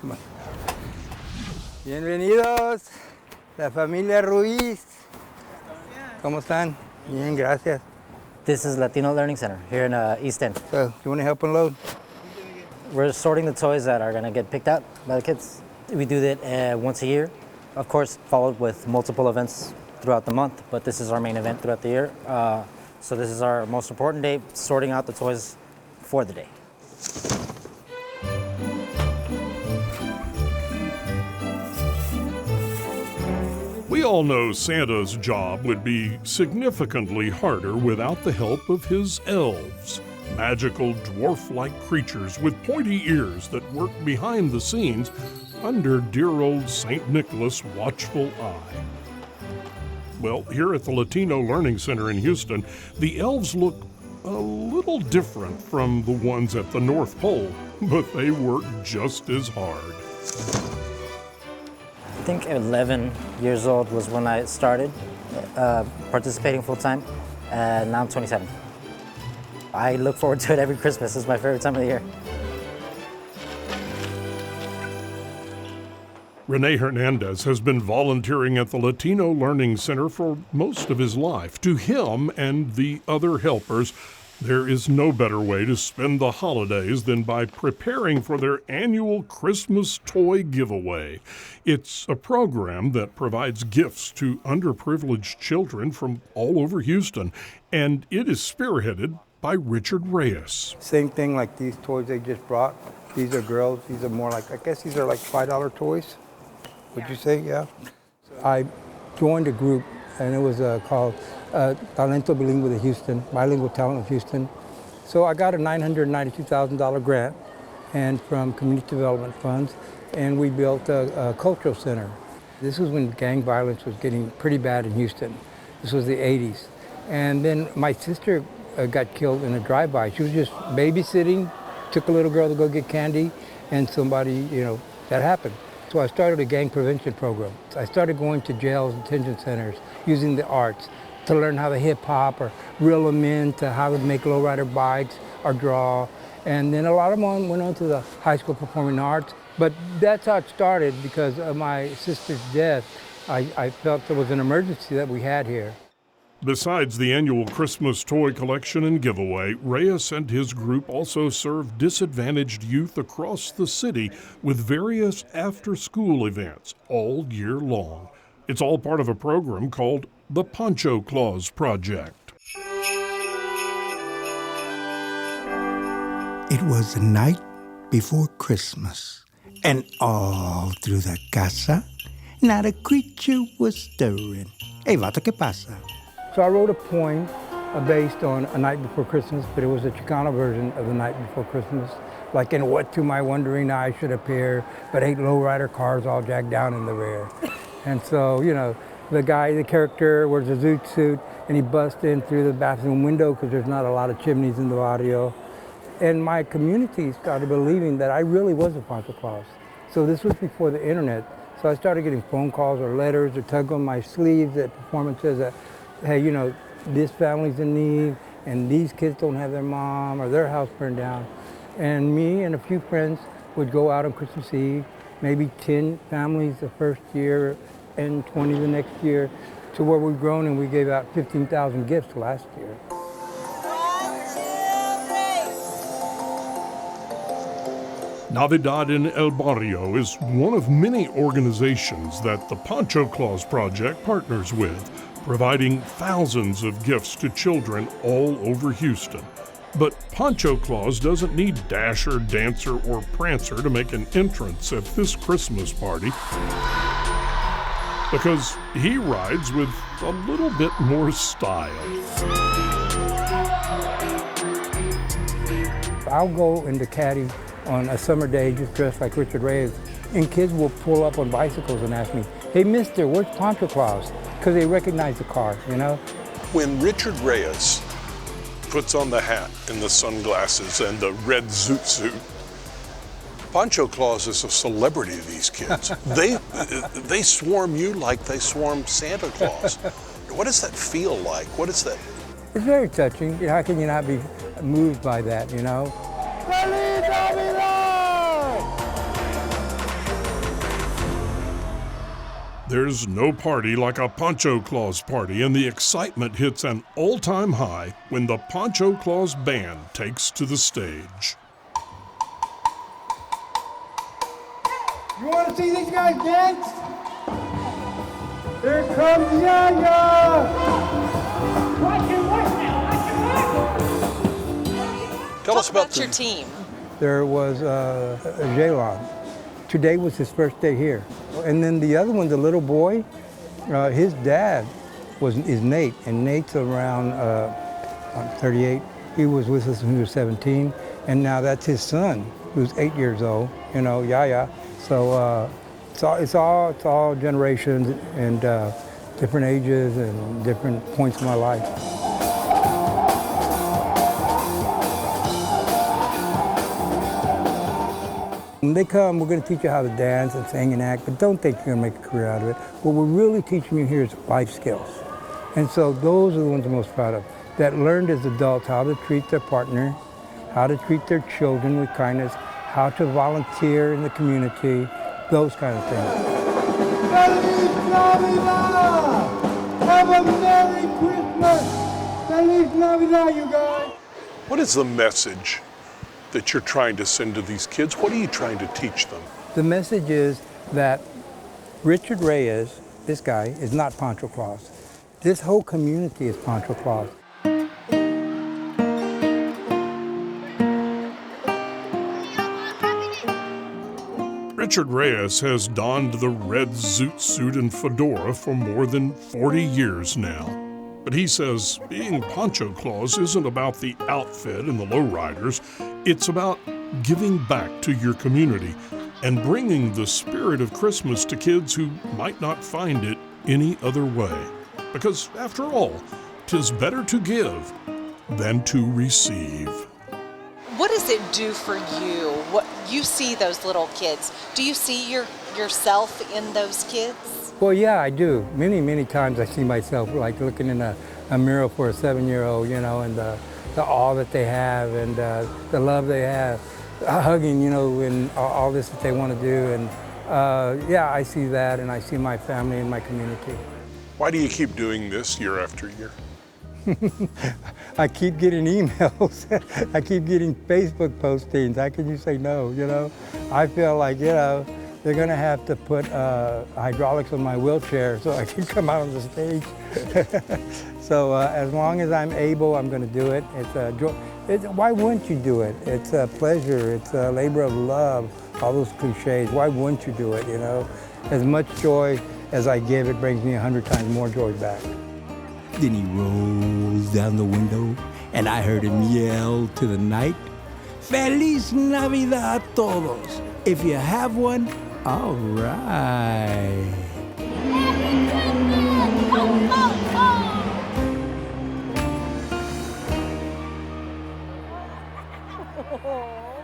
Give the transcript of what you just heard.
Come on. Bienvenidos, la familia Ruiz. ¿Cómo están? Bien, gracias. This is Latino Learning Center here in East End. So, you want to help unload? We're sorting the toys that are going to get picked out by the kids. We do that once a year, of course, followed with multiple events throughout the month, but this is our main event throughout the year. So this is our most important day, sorting out the toys for the day. We all know Santa's job would be significantly harder without the help of his elves. Magical dwarf-like creatures with pointy ears that work behind the scenes under dear old St. Nicholas' watchful eye. Well, here at the Latino Learning Center in Houston, the elves look a little different from the ones at the North Pole, but they work just as hard. I think 11 years old was when I started participating full-time, and now I'm 27. I look forward to it every Christmas. It's my favorite time of the year. Rene Hernandez has been volunteering at the Latino Learning Center for most of his life. To him and the other helpers, there is no better way to spend the holidays than by preparing for their annual Christmas toy giveaway. It's a program that provides gifts to underprivileged children from all over Houston, and it is spearheaded by Richard Reyes. Same thing like these toys they just brought. These are girls. These are more like, I guess these are like $5 toys. Would you say, yeah? I joined a group, and it was called Talento Bilingüe de Houston, Bilingual Talent of Houston. So I got a $992,000 grant and from community development funds, and we built a cultural center. This was when gang violence was getting pretty bad in Houston. This was the 80s. And then my sister got killed in a drive-by. She was just babysitting, took a little girl to go get candy, and somebody, that happened. So I started a gang prevention program. I started going to jails, detention centers, using the arts to learn how to hip hop or reel them in, to how to make lowrider bikes or draw. And then a lot of them went on to the high school performing arts. But that's how it started because of my sister's death. I felt there was an emergency that we had here. Besides the annual Christmas toy collection and giveaway, Reyes and his group also serve disadvantaged youth across the city with various after-school events all year long. It's all part of a program called the Pancho Claus Project. It was the night before Christmas, and all through the casa, not a creature was stirring. Hey, vato, ¿qué pasa? So I wrote a poem based on A Night Before Christmas, but it was a Chicano version of The Night Before Christmas. Like, in what to my wondering eye should appear, but 8 lowrider cars all jacked down in the rear. And so, the guy, the character, wears a zoot suit, and he busts in through the bathroom window because there's not a lot of chimneys in the barrio. And my community started believing that I really was a Pancho Claus. So this was before the internet. So I started getting phone calls or letters or tug on my sleeves at performances that, hey, this family's in need, and these kids don't have their mom, or their house burned down. And me and a few friends would go out on Christmas Eve, maybe 10 families the first year and 20 the next year, to where we've grown and we gave out 15,000 gifts last year. Navidad in El Barrio is one of many organizations that the Pancho Claus Project partners with, providing thousands of gifts to children all over Houston. But Pancho Claus doesn't need Dasher, Dancer, or Prancer to make an entrance at this Christmas party, because he rides with a little bit more style. I'll go into Caddy on a summer day just dressed like Richard Reyes, and kids will pull up on bicycles and ask me, "Hey, mister, where's Pancho Claus?" Because they recognize the car, When Richard Reyes puts on the hat and the sunglasses and the red zoot suit, Pancho Claus is a celebrity to these kids. They swarm you like they swarm Santa Claus. What does that feel like? What is that? It's very touching. How can you not be moved by that, Feliz Navidad! There's no party like a Pancho Claus party, and the excitement hits an all-time high when the Pancho Claus band takes to the stage. You want to see these guys dance? Here comes Yaya! Tell us about your team. There was Jalon. Today was his first day here. And then the other one, the little boy, his dad is Nate, and Nate's around 38. He was with us when he was 17, and now that's his son, who's 8 years old, Yaya. So it's all generations and different ages and different points in my life. When they come, we're going to teach you how to dance and sing and act, but don't think you're going to make a career out of it. What we're really teaching you here is life skills. And so those are the ones I'm most proud of, that learned as adults how to treat their partner, how to treat their children with kindness, how to volunteer in the community, those kind of things. Feliz Navidad! Have a Merry Christmas! Feliz Navidad, you guys! What is the message that you're trying to send to these kids? What are you trying to teach them? The message is that Richard Reyes, this guy, is not Pancho Claus. This whole community is Pancho Claus. Richard Reyes has donned the red zoot suit and fedora for more than 40 years now. But he says being Pancho Claus isn't about the outfit and the lowriders. It's about giving back to your community and bringing the spirit of Christmas to kids who might not find it any other way. Because after all, 'tis better to give than to receive. What does it do for you? What you see those little kids? Do you see yourself in those kids? Well, yeah, I do. Many, many times I see myself like looking in a mirror for a 7-year-old, and the awe that they have and the love they have, hugging, and all this that they want to do. And yeah, I see that, and I see my family and my community. Why do you keep doing this year after year? I keep getting emails. I keep getting Facebook postings. How can you say no, I feel like, they're going to have to put hydraulics on my wheelchair so I can come out on the stage. So as long as I'm able, I'm going to do it. It's a joy. Why wouldn't you do it? It's a pleasure. It's a labor of love, all those cliches. Why wouldn't you do it, As much joy as I give, it brings me 100 times more joy back. Then he rolls down the window, and I heard him yell to the night, Feliz Navidad a todos. If you have one, all right. Oh.